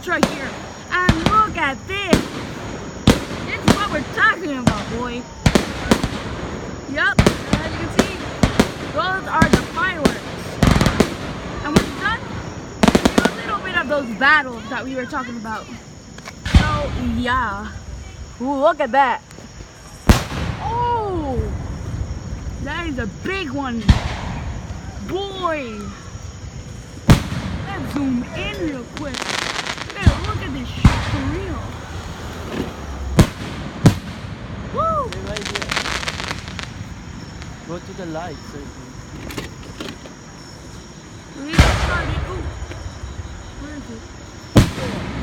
Ultra here. And look at this. This is what we're talking about, boy. Yep, as you can see, those are the fireworks. And when it's done, we do a little bit of those battles that we were talking about. So, yeah. Ooh, look at that. Oh, that is a big one. Boy. Let's zoom in real quick. Look at this shit for real. Woo! Right here. Go to the light. So we started. Ooh. Where is it?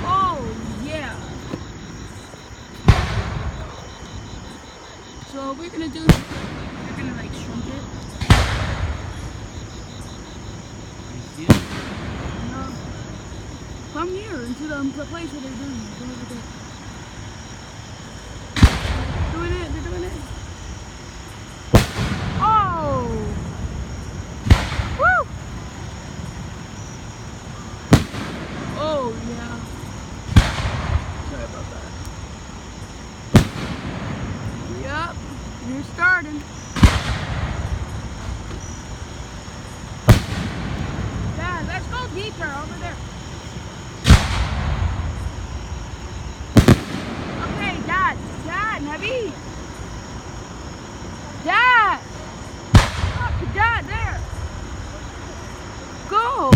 Oh, yeah. So we're gonna do, we're gonna like shrink it. No. Come here into the place where they're doing it. Go over there. Doing it, they're doing it. Oh! Woo! Oh, yeah. Sorry about that. Yup, you're starting. Yeah, let's go deeper over there. Okay, Dad, Nabi. Dad! Look, Dad, there. Go.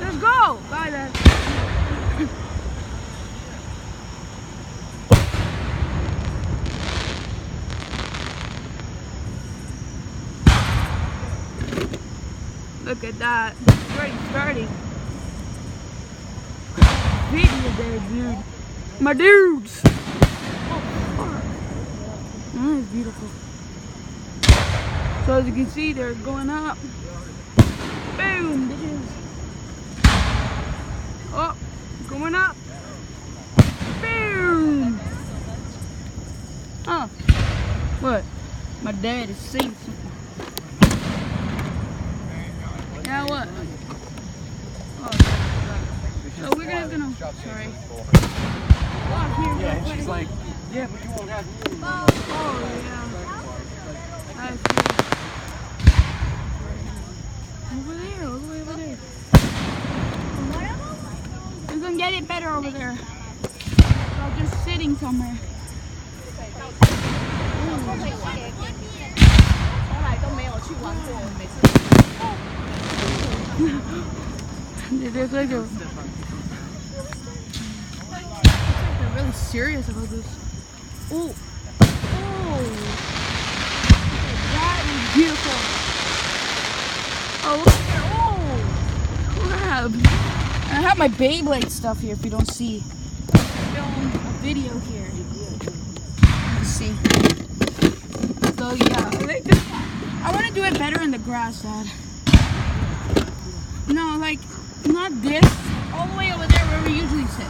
Let's go. Bye, Dad. Look at that. It's already starting. Video there, dude. My dudes. Oh, fuck. That is beautiful. So as you can see, they're going up. Boom, bitches. Oh, going up. Boom. Oh, what? My dad is saying something. Now what? Oh, so we're gonna. Sorry. Walk here. yeah, and she's like, yeah, but you won't have me. Oh, yeah. I see. Over there, all the way over there. We're gonna get it better over there. So just sitting somewhere. They're really serious about this. Oh, that is beautiful. Oh, look here. Oh, crap. And I have my Beyblade stuff here if you don't see. I'm filming a video here. Let's see. So yeah, I like this. I want to do it better in the grass, Dad. No, like, not this. All the way over there where we usually sit.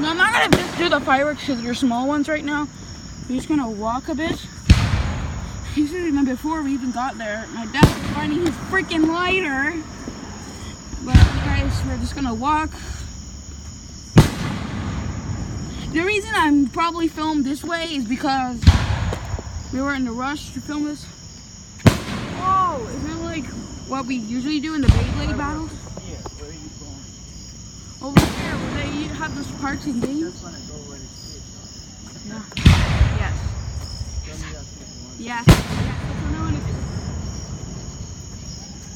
No, I'm not going to just do the fireworks because they're small ones right now. We're just going to walk a bit. Usually, before we even got there, my dad was finding his freaking lighter. But guys, we're just going to walk. The reason I'm probably filmed this way is because we were in a rush to film this. Whoa, isn't it like what we usually do in the Beyblade Battles? Yeah, where are you going? Over there, where they have those parks and games. Yeah. Yes. Yes. Yes.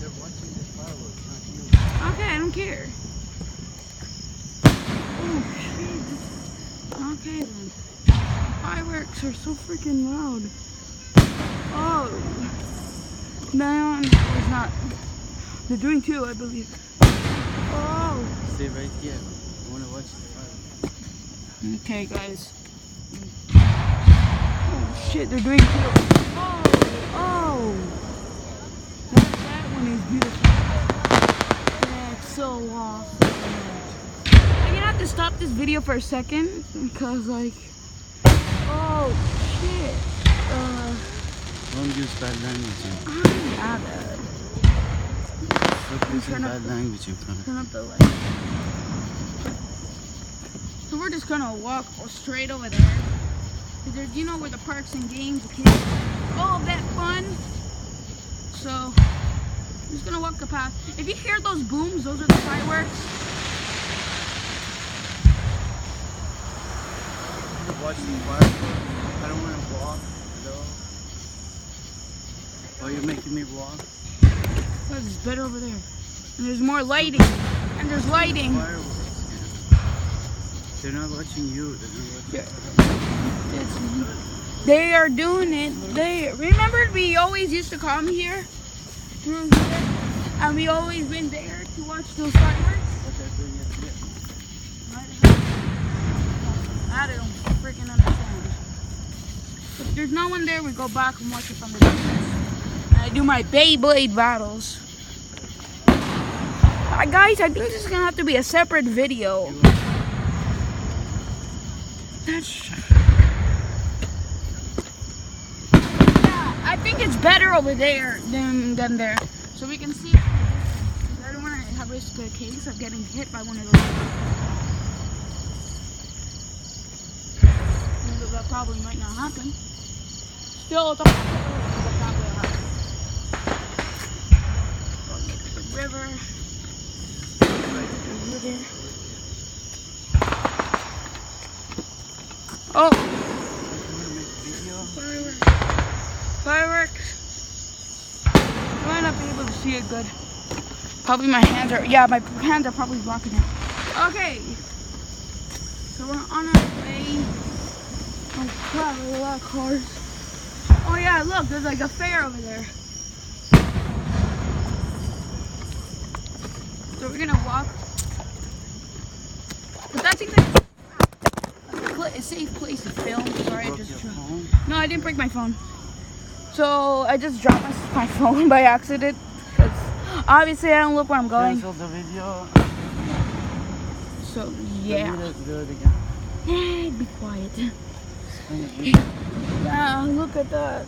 They're watching the fireworks, not you. Okay, I don't care. Oh shit. Okay then. Fireworks are so freaking loud. Oh. No, it's not. They're doing two, I believe. Oh. Stay right here. I want to watch the fireworks. Okay, guys. Oh shit, they're doing two. Oh. That one is beautiful. That's so awesome. I'm gonna have to stop this video for a second because, like, oh shit. Don't use bad language. I'm Stop using bad language in front of Turn up the light. So we're just gonna walk straight over there. There's, you know, where the parks and games, the kids, all of that fun. So I'm just gonna walk the path. If you hear those booms, those are the fireworks. Watching the fireworks. I don't want to walk though. Oh, you're making me walk? Oh, there's better over there. And there's more lighting. And there's lighting. Fireworks. They're not watching you. They're not watching They are doing it. Remember we always used to come here through here, and we always been there to watch those fireworks. what they're doing it here. I don't freaking understand. If there's no one there, we go back and watch it from the distance. And I do my Beyblade battles. Guys, I think this is gonna have to be a separate video. That's. I think it's better over there than there, so we can see. I don't want to have risk a case of getting hit by one of those. That probably might not happen. Still, it's a the river. Over there. Oh. Fireworks. I might not be able to see it good. Probably my hands are, my hands are probably blocking it. Okay. So we're on our way. Oh crap, there's a lot of cars. Oh yeah, look, there's like a fair over there. So we're gonna walk. But that's exactly a safe place to film. Sorry, no, I didn't break my phone. So I just dropped my phone by accident. Because obviously I don't look where I'm going. Cancel the video. So yeah. Do it again. Hey, be quiet. Yeah, look at that.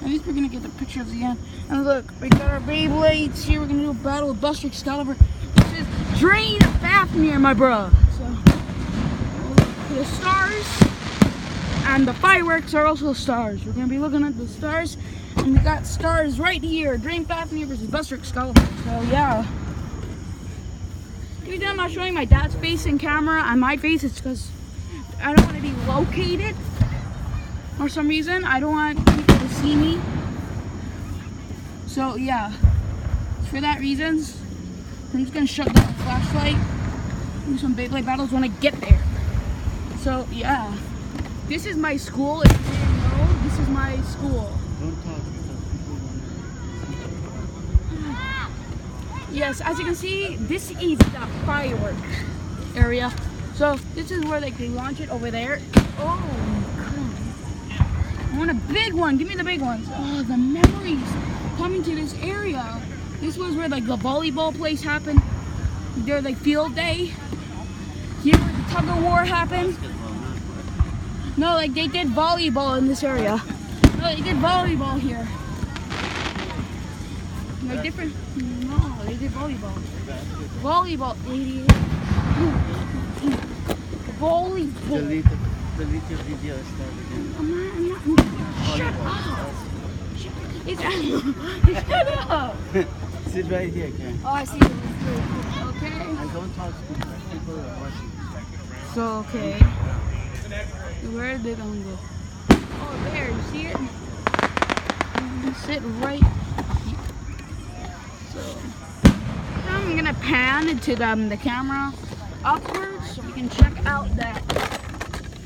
At least we're gonna get the picture of the end. And look, we got our Beyblades here. We're gonna do a battle with Buster Excalibur. This is Drain Fafnir, my bro. So the stars and the fireworks are also stars. We're gonna be looking at the stars, and we got stars right here. Drain Fafnir versus Buster Excalibur. So yeah. Every time I'm showing my dad's face in camera and my face, it's because I don't want to be located for some reason. I don't want people to see me. So yeah, for that reasons, I'm just gonna shut down the flashlight. Do some Beyblade battles when I get there. So yeah, this is my school. If you didn't know, this is my school. Don't talk because people want to. Yes, as you can see, this is the fireworks area. So this is where they launch it over there. Oh, crap. I want a big one. Give me the big ones. Oh, the memories coming to this area. This was where like the volleyball place happened. Their like field day. Here where the tug of war happened. No, like they did volleyball in this area. No, they did volleyball here. Like different. No, they did volleyball. Volleyball, idiot. Volleyball. Delete your video. Start again. I'm not. Shut up. Shut up. Sit right here, Ken. Oh, I see. Okay. And don't talk to people that are watching. So, okay. Where are they gonna go? Oh, there. You see it? Sit right here. So, I'm gonna pan into the camera upwards so we can check out that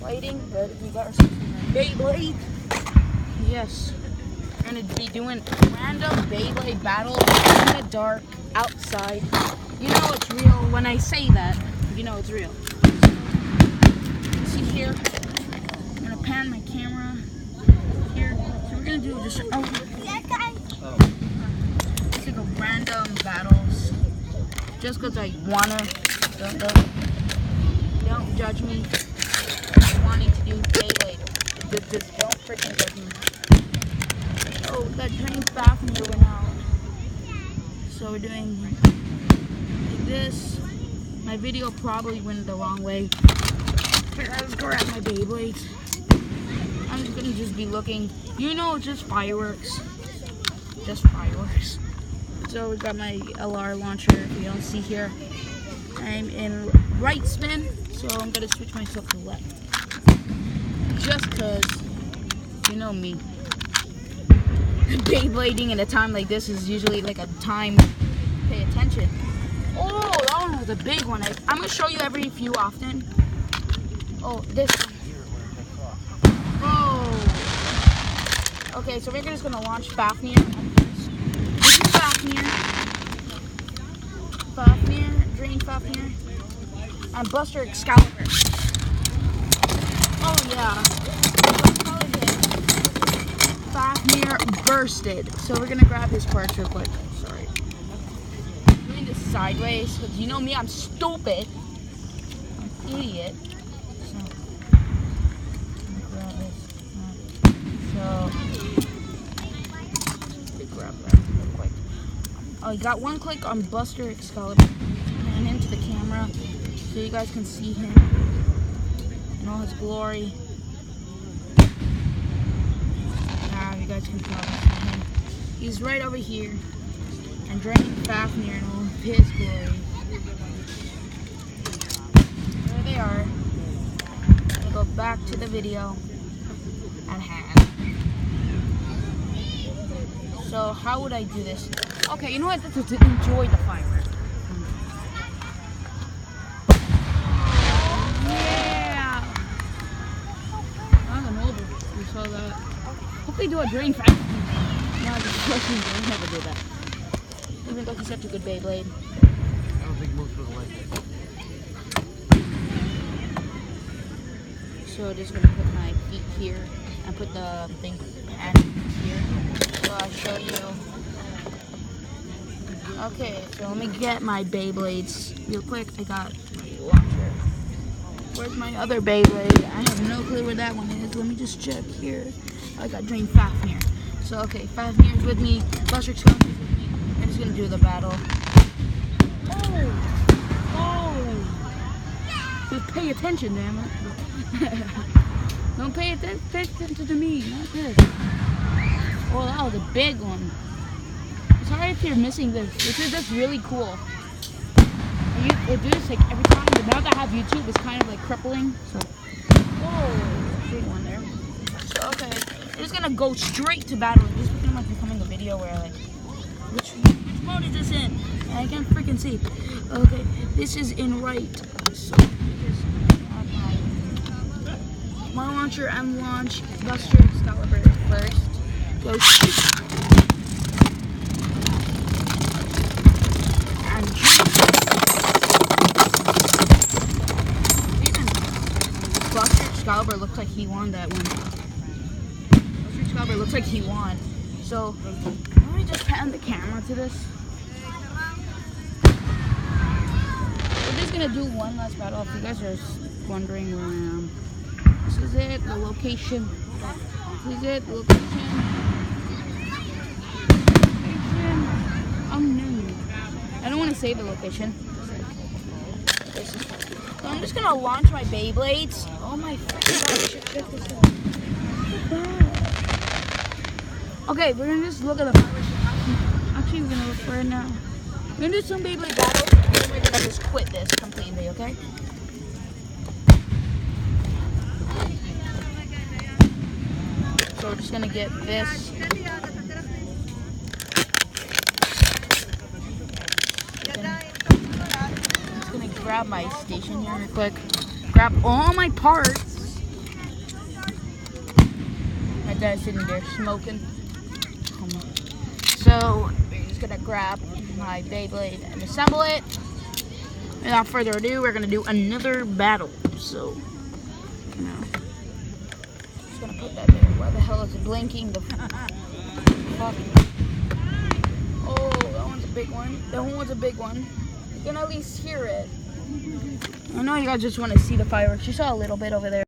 lighting. But we got our Beyblade. Yes. We're gonna be doing random Beyblade battles in the dark outside. You know it's real when I say that. You know it's real. See here, I'm gonna pan my camera here. So we're gonna do just just like a random battles. Just cause I wanna. Don't judge me. Wanting to do Beyblade. Just don't freaking judge me. Oh, that Drain Fafnir went out. So we're doing like this, my video probably went the wrong way. Let's grab my Beyblades. I'm just gonna be looking, just fireworks. Just fireworks. So we got my LR launcher, if you don't see here. I'm in right spin, so I'm gonna switch myself to left. Just cause, you know me. Beyblading in a time like this is usually like a time to pay attention. Oh, that one was a big one. I'm gonna show you every few often. Oh, this one. Oh. Okay, so we're just gonna launch Fafnir. This is Fafnir. Drain Fafnir. And Buster Excalibur. Oh yeah. Fafnir bursted. So we're gonna grab his parts real quick. Sorry. I'm doing this sideways, because you know me, I'm stupid. I'm an idiot. So I'm gonna grab this. So grab that real quick. I got one click on Buster Excalibur and into the camera so you guys can see him in all his glory. You guys can probably see him. He's right over here and draining Fafnir in all of his glory. There they are. I'm gonna go back to the video at hand. So how would I do this? Okay, you know what? Let's enjoy the fireworks. Yeah! I don't know if you saw that. Hope they do a drain fast. No, they never do that. Even though he's such a good Beyblade. I don't think most people like it. So just gonna put my feet here and put the thing pad here. So I'll show you. Okay, so let me get my Beyblades real quick. I got my launcher. Where's my other Beyblade? I have no clue where that one is. Let me just check here. I got Drain Fafnir. So okay, Fafnir's with me. Buster Excalibur's with me. I'm just gonna do the battle. Oh! Just pay attention, damn it. Don't pay attention to me, not this. Oh, that was a big one. Sorry if you're missing this. This is just really cool. I do this like every time, but now that I have YouTube, it's kind of like crippling. So, whoa, big one there. So okay, we're just gonna go straight to battle. This is pretty much becoming a video where like, which mode is this in? I can't freaking see. Okay, this is in right. So my launcher and launch Buster Excalibur first. Go shoot. And Buster Excalibur looks like he won that one. Buster Excalibur looks like he won. So let me just pan the camera to this. We're just gonna do one last battle. If you guys are wondering where I am. This is it, the location. This is it, the location. I'm new. I don't want to save the location. So I'm just gonna launch my Beyblades. Oh my freaking god, check this out. Okay, we're gonna just look at the fireworks. Actually, we're gonna look for it now. We're gonna do some Beyblade battles, and then we're gonna just quit this completely, okay? So we're just gonna get this. I'm just gonna grab my station here real quick. Grab all my parts. My dad's sitting there smoking. So we're just gonna grab my Beyblade and assemble it. Without further ado, we're gonna do another battle. So, you know. Gonna put that there. Why the hell is it blinking? The fuck. Oh, that one's a big one. That one was a big one. You can at least hear it. I know you guys just want to see the fireworks. You saw a little bit over there.